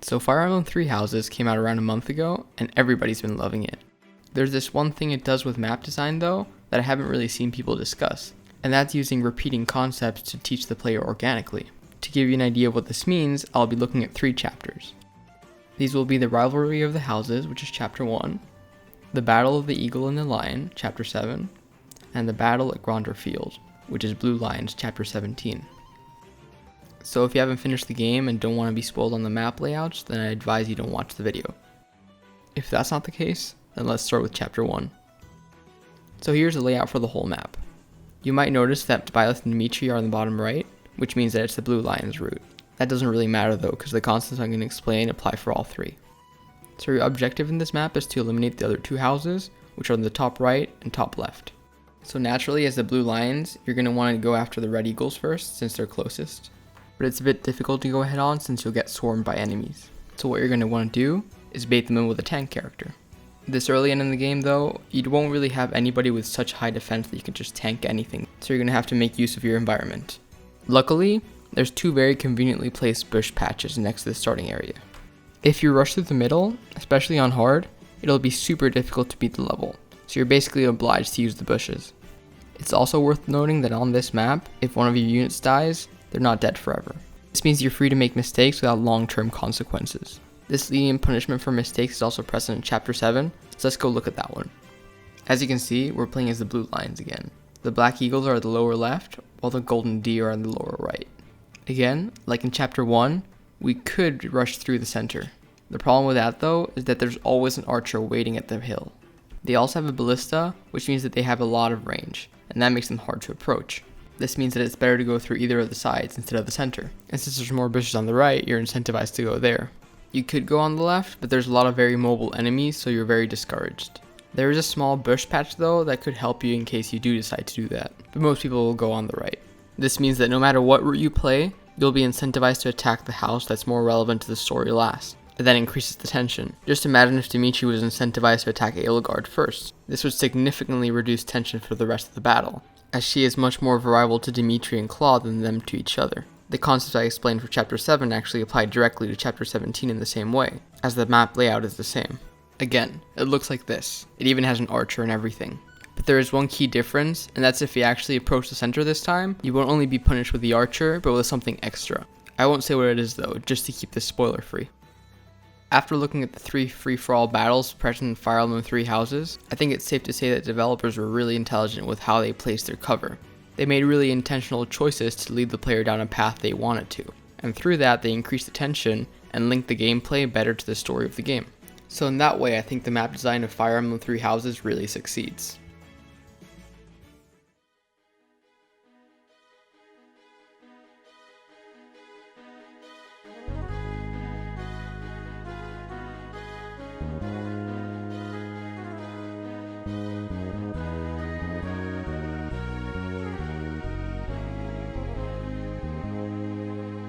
So Fire Emblem Three Houses came out around a month ago, and everybody's been loving it. There's this one thing it does with map design though, that I haven't really seen people discuss, and that's using repeating concepts to teach the player organically. To give you an idea of what this means, I'll be looking at 3 chapters. These will be the Rivalry of the Houses, which is chapter 1, the Battle of the Eagle and the Lion, chapter 7, and the Battle at Gronder Field, which is Blue Lions, chapter 17. So if you haven't finished the game and don't want to be spoiled on the map layouts, then I advise you don't watch the video. If that's not the case, then let's start with chapter 1. So here's the layout for the whole map. You might notice that Byleth and Dimitri are on the bottom right, which means that it's the Blue Lions route. That doesn't really matter though, because the constants I'm going to explain apply for all 3. So your objective in this map is to eliminate the other 2 houses, which are on the top right and top left. So naturally, as the Blue Lions, you're going to want to go after the Red Eagles first, since they're closest. But it's a bit difficult to go head on since you'll get swarmed by enemies. So what you're going to want to do is bait them in with a tank character. This early in the game though, you won't really have anybody with such high defense that you can just tank anything, so you're going to have to make use of your environment. Luckily, there's 2 very conveniently placed bush patches next to the starting area. If you rush through the middle, especially on hard, it'll be super difficult to beat the level, so you're basically obliged to use the bushes. It's also worth noting that on this map, if one of your units dies, they're not dead forever. This means you're free to make mistakes without long-term consequences. This lenient punishment for mistakes is also present in chapter 7, so let's go look at that one. As you can see, we're playing as the Blue Lions again. The Black Eagles are at the lower left, while the Golden Deer are on the lower right. Again, like in chapter 1, we could rush through the center. The problem with that though, is that there's always an archer waiting at the hill. They also have a ballista, which means that they have a lot of range, and that makes them hard to approach. This means that it's better to go through either of the sides instead of the center. And since there's more bushes on the right, you're incentivized to go there. You could go on the left, but there's a lot of very mobile enemies, so you're very discouraged. There is a small bush patch though that could help you in case you do decide to do that, but most people will go on the right. This means that no matter what route you play, you'll be incentivized to attack the house that's more relevant to the story last. And that increases the tension. Just imagine if Dimitri was incentivized to attack Edelgard first. This would significantly reduce tension for the rest of the battle, as she is much more of a rival to Dimitri and Claude than them to each other. The concepts I explained for chapter 7 actually apply directly to chapter 17 in the same way, as the map layout is the same. Again, it looks like this. It even has an archer and everything. But there is one key difference, and that's if you actually approach the center this time, you won't only be punished with the archer, but with something extra. I won't say what it is though, just to keep this spoiler free. After looking at the 3 free-for-all battles present in Fire Emblem Three Houses, I think it's safe to say that developers were really intelligent with how they placed their cover. They made really intentional choices to lead the player down a path they wanted to, and through that they increased the tension and linked the gameplay better to the story of the game. So in that way, I think the map design of Fire Emblem Three Houses really succeeds.